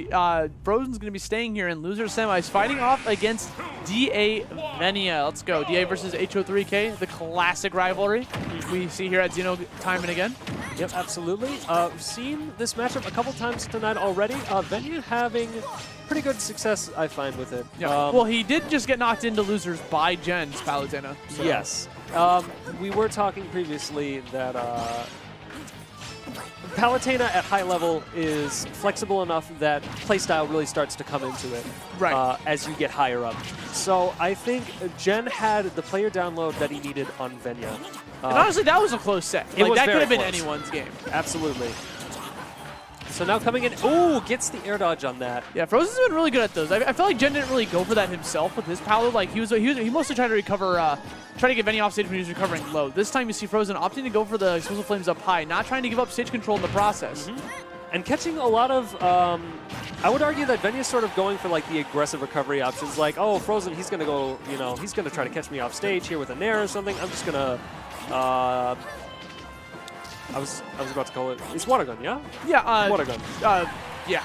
Frozen's going to be staying here in loser semis, fighting off against DA Venia. Let's go. DA versus HO3K, the classic rivalry we see here at Xeno time and again. Yep, absolutely. We've seen this matchup a couple times tonight already. Venia having pretty good success, I find, with it. Yeah. Well, he did just get knocked into losers by Jen's Palutena. So. Yes. We were talking previously that Palutena at high level is flexible enough that playstyle really starts to come into it as you get higher up. So I think Jen had the player download that he needed on Venia. And honestly, that was a close set. Like, that could have been anyone's game. Absolutely. So now coming in, ooh, gets the air dodge on that. Yeah, Frozen's been really good at those. I feel like Jen didn't really go for that himself with his Palu. Like he mostly tried to recover, try to get Venia off stage when he was recovering low. This time you see Frozen opting to go for the explosive flames up high, not trying to give up stage control in the process. And catching a lot of, I would argue that Venia's sort of going for like the aggressive recovery options. Like, oh, Frozen, he's gonna go, you know, he's gonna try to catch me off stage here with a nair or something. I'm just gonna. I was about to call it. It's water gun, yeah? Yeah. Water gun. Yeah.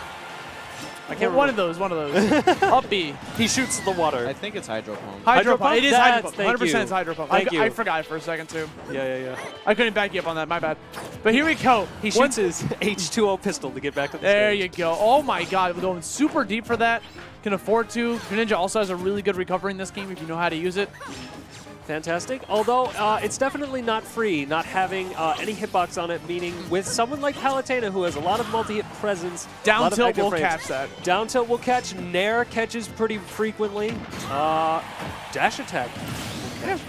I can't One of those. Up B. He shoots the water. I think it's Hydro Pump. Hydro Pump. It is Hydro Pump. 100% you. it's Hydro Pump. Thank you. I forgot for a second too. Yeah. I couldn't back you up on that. My bad. But here we go. He shoots his H2O pistol to get back to the There stage. you go. Oh my God. We're going super deep for that. Can afford to. Greninja also has a really good recovery in this game if you know how to use it. Fantastic. Although it's definitely not free, not having any hitbox on it, meaning with someone like Palutena who has a lot of multi-hit presence. Down tilt will catch that. Down tilt will catch. Nair catches pretty frequently. Dash attack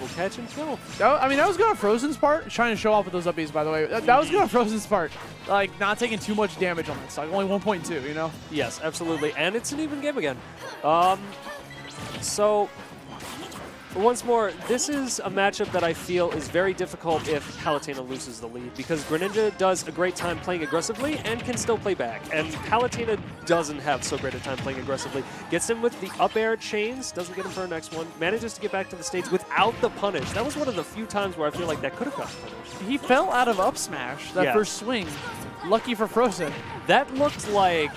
will catch and throw. I mean, that was good on Frozen's part. Trying to show off with those up Bs, by the way. That was good on Frozen's part. Like, not taking too much damage on that stock. Only 1.2, you know? Yes, absolutely. And it's an even game again. So, once more, this is a matchup that I feel is very difficult if Palutena loses the lead, because Greninja does a great time playing aggressively and can still play back. And Palutena doesn't have so great a time playing aggressively. Gets him with the up air chains, doesn't get him for our next one, manages to get back to the stage without the punish. That was one of the few times where I feel like that could have gotten punished. He fell out of up smash that first swing. Lucky for Frozen. That looked like...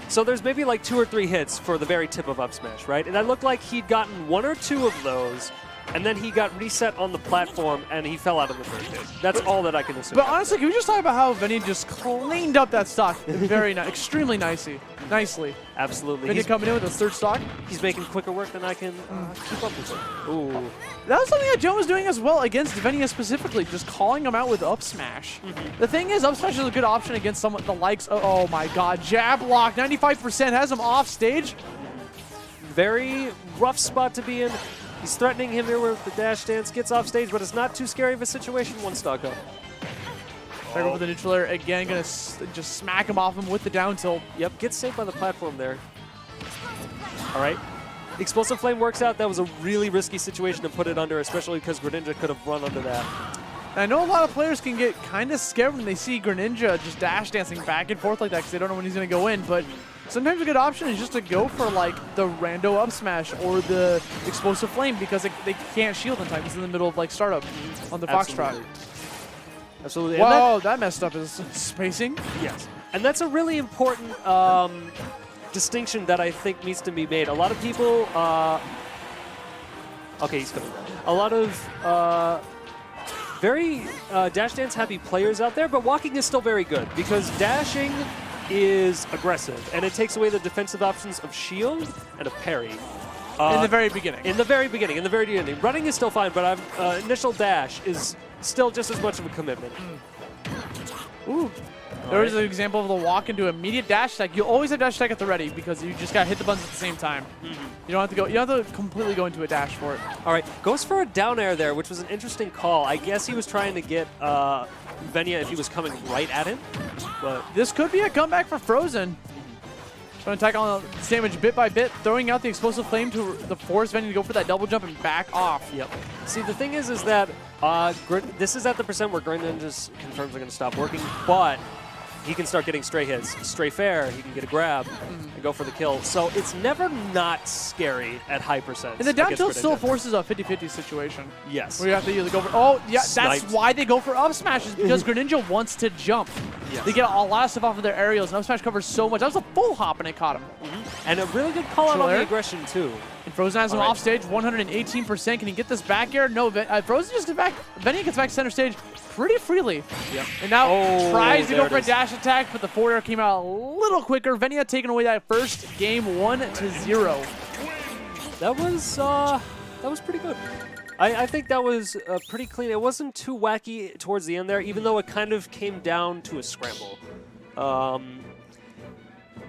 So there's maybe like 2 or 3 hits for the very tip of up smash, right? And that looked like he'd gotten 1 or 2 of those, and then he got reset on the platform, and he fell out of the first hit. That's all that I can assume. But honestly, can we just talk about how Venia just cleaned up that stock very extremely nicely. Absolutely. Venia coming in with his third stock. He's making quicker work than I can keep up with it. Ooh. That was something that Joe was doing as well against Venia specifically, just calling him out with up smash. The thing is, up smash is a good option against someone the likes of, oh my God, jab lock, 95% has him off stage. Very rough spot to be in. He's threatening him here with the dash dance, gets off stage, but it's not too scary of a situation. 1 stock up. Back over the neutral air again, gonna just smack him off him with the down tilt. Yep, gets saved by the platform there. All right. Explosive Flame works out. That was a really risky situation to put it under, especially because Greninja could have run under that. And I know a lot of players can get kind of scared when they see Greninja just dash dancing back and forth like that because they don't know when he's going to go in, but sometimes a good option is just to go for like the rando up smash or the explosive flame because they can't shield in time. It's in the middle of like startup on the Foxtrot. Absolutely. Whoa, that messed up his spacing. Yes. And that's a really important distinction that I think needs to be made. A lot of people, okay, he's coming. A lot of very dash dance happy players out there, but walking is still very good because dashing is aggressive and it takes away the defensive options of shield and a parry. In the very beginning. In the very beginning. Running is still fine, but initial dash is still just as much of a commitment. Ooh. There's an example of the walk into immediate dash attack. You always have dash attack at the ready because you just got to hit the buttons at the same time. You don't have to go. You don't have to completely go into a dash for it. All right, goes for a down air there, which was an interesting call. I guess he was trying to get Venia if he was coming right at him. But this could be a comeback for Frozen. Trying to attack on the damage bit by bit, throwing out the explosive flame to the force Venia to go for that double jump and back off. Yep. See, the thing is that this is at the percent where Greninja's confirms are going to stop working, but he can start getting stray hits. Stray fair, he can get a grab and go for the kill. So it's never not scary at high percents. And the down tilt still forces a 50-50 situation. Yes. Where you have to either go for, oh, yeah, Sniped. that's why they go for up smashes, because Greninja wants to jump. Yes. They get a lot of stuff off of their aerials, and up smash covers so much. That was a full hop, and it caught him. And a really good call out on the aggression, too. And Frozen has him off stage, 118%. Can he get this back air? No, Frozen just gets back. Venia gets back center stage pretty freely. Yep. And now tries to go for a dash attack, but the forward air came out a little quicker. Venia taking away that first game 1-0. That was pretty good. I think that was pretty clean. It wasn't too wacky towards the end there, even though it kind of came down to a scramble.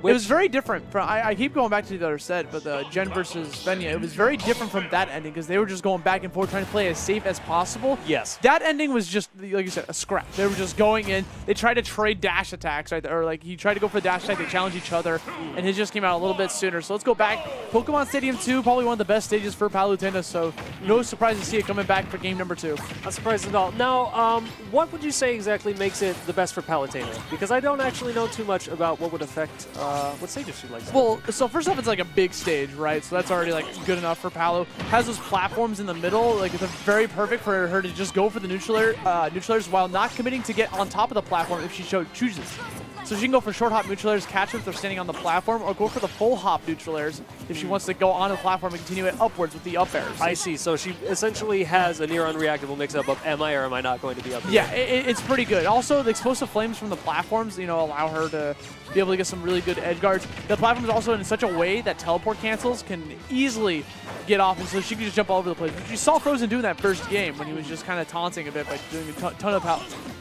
It was very different. I keep going back to the other set, but the Gen versus Venia, it was very different from that ending because they were just going back and forth trying to play as safe as possible. Yes. That ending was just, like you said, a scrap. They were just going in. They tried to trade dash attacks, right? Or like he tried to go for the dash attack. They challenged each other, and his just came out a little bit sooner. So let's go back. Pokemon Stadium 2, probably one of the best stages for Palutena, so no surprise to see it coming back for game number 2. Not surprised at all. Now, what would you say exactly makes it the best for Palutena? Because I don't actually know too much about what would affect what stages she likes. Well, so first off, it's like a big stage, right? So that's already like good enough for Palu. Has those platforms in the middle, like it's very perfect for her to just go for the neutralers while not committing to get on top of the platform if she chooses. So she can go for short hop neutral airs, catch them if they're standing on the platform, or go for the full hop neutral airs if she wants to go on the platform and continue it upwards with the up airs. I see. So she essentially has a near unreactable mix-up of am I or am I not going to be up here? Yeah, it's pretty good. Also, the explosive flames from the platforms, allow her to be able to get some really good edge guards. The platform is also in such a way that teleport cancels can easily get off, and so she can just jump all over the place. You saw Frozen doing that first game when he was just kind of taunting a bit by doing a ton of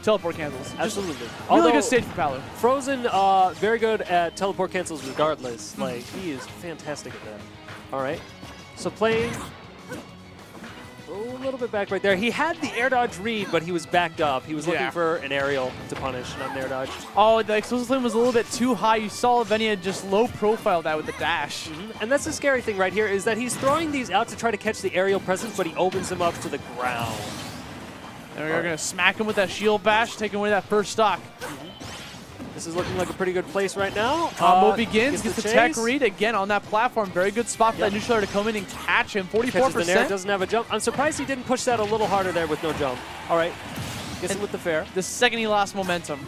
teleport cancels. Absolutely. Really good stage for Palu. Frozen, very good at teleport cancels regardless. Like, he is fantastic at that. All right. So playing a little bit back right there. He had the air dodge read, but he was backed up. He was looking for an aerial to punish, not an air dodge. Oh, the explosive flame was a little bit too high. You saw Venia just low profile that with the dash. And that's the scary thing right here is that he's throwing these out to try to catch the aerial presence, but he opens them up to the ground. And we're going to smack him with that shield bash, taking away that first stock. This is looking like a pretty good place right now. Combo begins, gets the tech read again on that platform. Very good spot for that neutral to come in and catch him. 44%. Catches the nair, doesn't have a jump. I'm surprised he didn't push that a little harder there with no jump. All right, gets him with the fair. The second he lost momentum,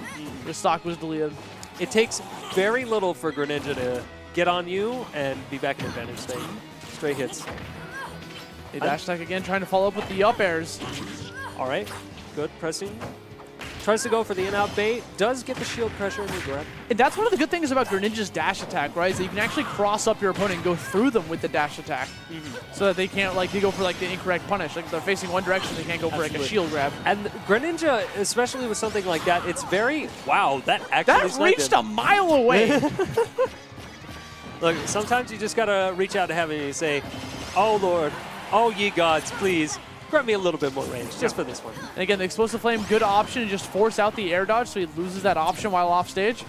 the stock was deleted. It takes very little for Greninja to get on you and be back in advantage state. Straight hits. A dash attack again, trying to follow up with the up airs. All right, good pressing. Tries to go for the in-out bait, does get the shield pressure in the grab. And that's one of the good things about Greninja's dash attack, right? Is that you can actually cross up your opponent and go through them with the dash attack. So that they can't, they go for the incorrect punish. Like if they're facing one direction, they can't go for a shield grab. And Greninja, especially with something like that, it's very, wow, that actually That reached a mile away. Look, sometimes you just gotta reach out to heaven and say, oh Lord, oh ye gods, please. Grant me a little bit more range, just for this one. And again, the explosive flame, good option to just force out the air dodge so he loses that option while off stage.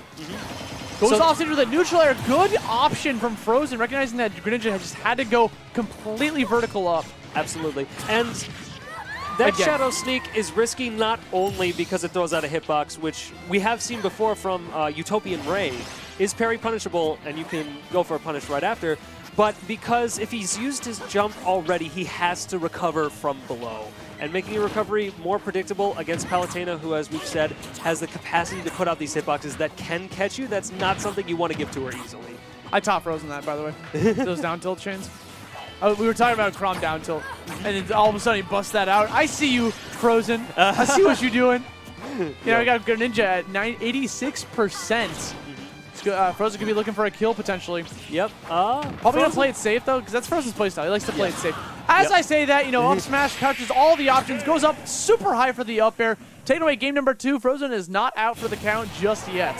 Goes off stage with a neutral air. Good option from Frozen, recognizing that Greninja just had to go completely vertical up. Absolutely. And that Shadow Sneak is risky not only because it throws out a hitbox, which we have seen before from Utopian Ray, is parry punishable, and you can go for a punish right after. But because if he's used his jump already, he has to recover from below. And making a recovery more predictable against Palutena, who, as we've said, has the capacity to put out these hitboxes that can catch you, that's not something you want to give to her easily. I top Frozen that, by the way. Those down tilt chains. We were talking about Crom down tilt, and then all of a sudden he busts that out. I see you, Frozen. I see what you're doing. We got Greninja at 86%. Frozen could be looking for a kill potentially. Yep. Probably going to play it safe though, because that's Frozen's playstyle. He likes to play it safe. As I say that, up smash touches all the options, goes up super high for the up air. Taking away game number 2. Frozen is not out for the count just yet.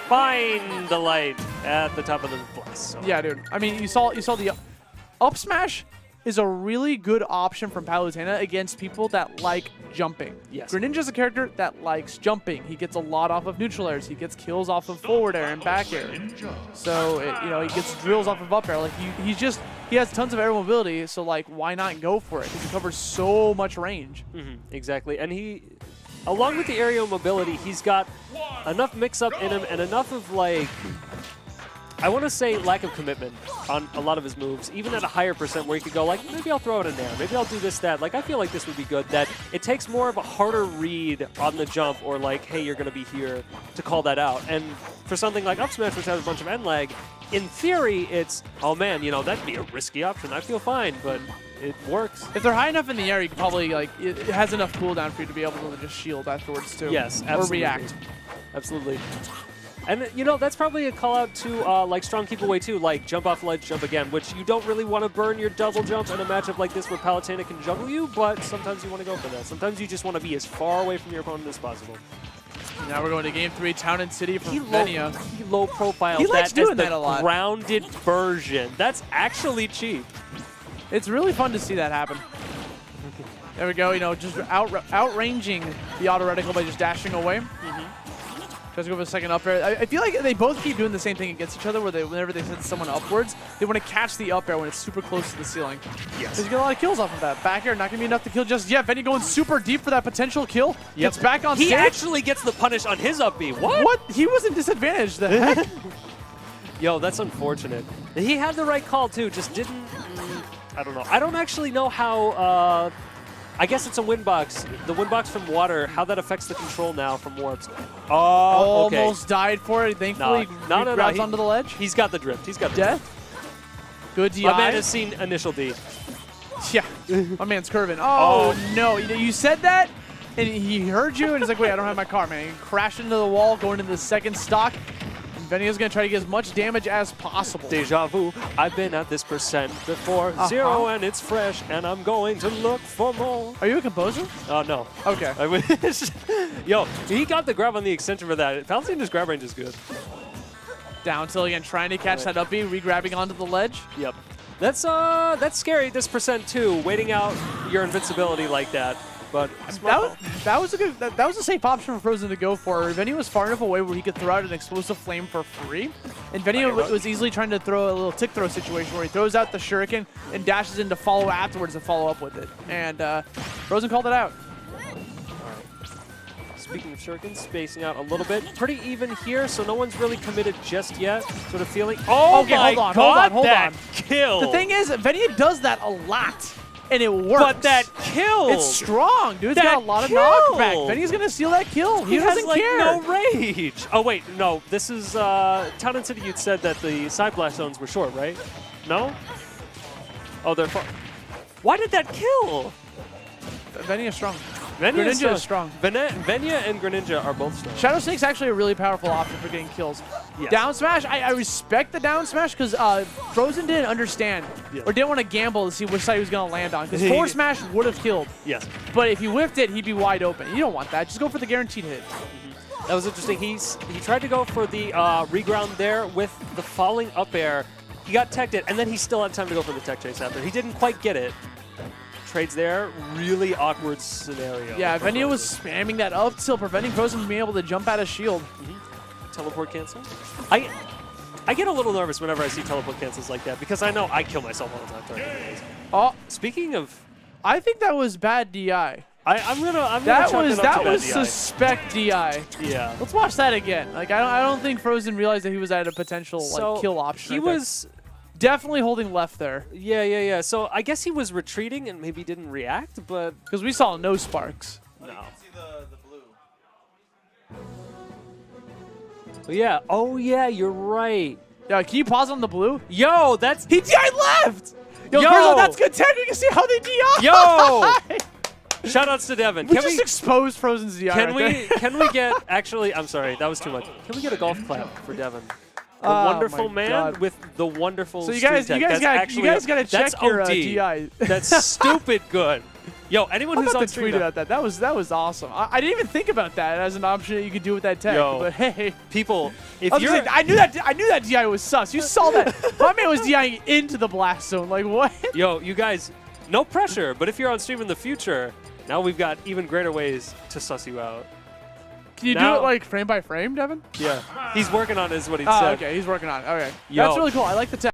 Find the light at the top of the place. Yeah, dude. I mean, you saw the up smash is a really good option from Palutena against people that like jumping. Yes. Greninja's a character that likes jumping. He gets a lot off of neutral airs. He gets kills off of forward air and back air. So, he gets drills off of up air. Like, he has tons of air mobility, so, why not go for it? Because he covers so much range. Exactly. And he, along with the aerial mobility, he's got enough mix-up in him and enough of, I want to say lack of commitment on a lot of his moves, even at a higher percent where he could go like, maybe I'll throw it in there, maybe I'll do this, that. Like, I feel like this would be good. That it takes more of a harder read on the jump or like, hey, you're going to be here to call that out. And for something like up smash, which has a bunch of end lag, in theory, it's, oh man, you know, that'd be a risky option. I feel fine, but it works. If they're high enough in the air, you can probably, like, it has enough cooldown for you to be able to just shield afterwards, too. Yes, absolutely. Or react. Absolutely. And, you know, that's probably a call out to, like, strong keep away, too, like jump off ledge, jump again, which you don't really want to burn your double jump in a matchup like this where Palutena can juggle you, but sometimes you want to go for that. Sometimes you just want to be as far away from your opponent as possible. Now we're going to Game 3, Town and City from Venia. He low profile He likes that as doing that a the lot. grounded version. That's actually cheap. It's really fun to see that happen. There we go, you know, just outranging the auto reticle by just dashing away. Tries to go for the second up air. I feel like they both keep doing the same thing against each other where whenever they send someone upwards, they want to catch the up air when it's super close to the ceiling. Yes. Because you get a lot of kills off of that. Back air, not going to be enough to kill just yet. Venia going super deep for that potential kill. Gets back on stage. He actually gets the punish on his up B. What? What? He was in disadvantage. The heck? Yo, that's unfortunate. He had the right call, too. Just didn't... I don't know. I don't actually know how... I guess it's a wind box. The wind box from water, how that affects the control now from warps. Oh, okay. Almost died for it. Thankfully, no. grabs onto the ledge. He's got the drift. He's got the Death. Good DI. My man has seen initial D. Yeah, my man's curving. Oh, no. You said that, and he heard you, and he's like, wait, I don't have my car, man. He crashed into the wall, going into the second stock. Venia's going to try to get as much damage as possible. Deja vu. I've been at this percent before. 0 and it's fresh, and I'm going to look for more. Are you a composer? Oh, no. Okay. I wish. Yo, he got the grab on the extension for that. Palutena's grab range is good. Down tilt again, trying to catch that up B, re-grabbing onto the ledge. Yep. That's scary, this percent, too, waiting out your invincibility like that. But that was a safe option for Frozen to go for. Venia was far enough away where he could throw out an explosive flame for free, and Venia was easily trying to throw a little tick throw situation where he throws out the shuriken and dashes in to follow afterwards to follow up with it, and Frozen called it out. Speaking of shurikens, spacing out a little bit, pretty even here, so no one's really committed just yet. Sort of feeling. Oh okay, my God! Hold on. Kill. The thing is, Venia does that a lot. And it works. But that kill! It's strong, dude. It's got a lot of knockback. Venia's going to steal that kill. He doesn't has, care. No rage. Oh, wait. No. This is Town and City. You'd said that the side blast zones were short, right? No? Oh, they're far. Why did that kill? Venia's strong. Greninja is strong. Venia and Greninja are both strong. Shadow Snake's actually a really powerful option for getting kills. Yes. Down smash, I respect the down smash because Frozen didn't understand or didn't want to gamble to see which side he was going to land on because forward smash would have killed. Yes. But if he whiffed it, he'd be wide open. You don't want that. Just go for the guaranteed hit. That was interesting. He tried to go for the reground there with the falling up air. He got teched it, and then he still had time to go for the tech chase after. He didn't quite get it. Trades there, really awkward scenario. Yeah, Venia was spamming that up tilt, preventing Frozen from being able to jump out of shield. Teleport cancel. I get a little nervous whenever I see teleport cancels like that because I know I kill myself all the time trying to do this. Oh, speaking of, I think that was bad DI. I'm gonna that chalk was it up to bad suspect DI. Yeah. Let's watch that again. Like I don't think Frozen realized that he was at a potential like kill option. He was definitely holding left there. Yeah. So I guess he was retreating and maybe didn't react, but because we saw no sparks. No. You can see the blue. Yeah. Oh yeah, you're right. Yeah, can you pause on the blue? Yo, that's he DI left. Yo, that's good tech. We can see how they DI. Yo. Shoutouts to Devin. We just exposed Frozen's DI. Can we get actually? I'm sorry, that was too much. Can we get a golf clap for Devin? The wonderful man with the wonderful. So you guys gotta check your DI. That's stupid good. Yo, anyone who's on stream about that. That was awesome. I didn't even think about that as an option that you could do with that tech. Yo, but hey, people, if I knew that DI was sus. You saw that. My man was DIing into the blast zone. Like what? Yo, you guys, no pressure. But if you're on stream in the future, now we've got even greater ways to suss you out. Can you do it like frame by frame, Devin? Yeah. He's working on it is what he said. Okay, he's working on it. Okay. Yo. That's really cool. I like the tech.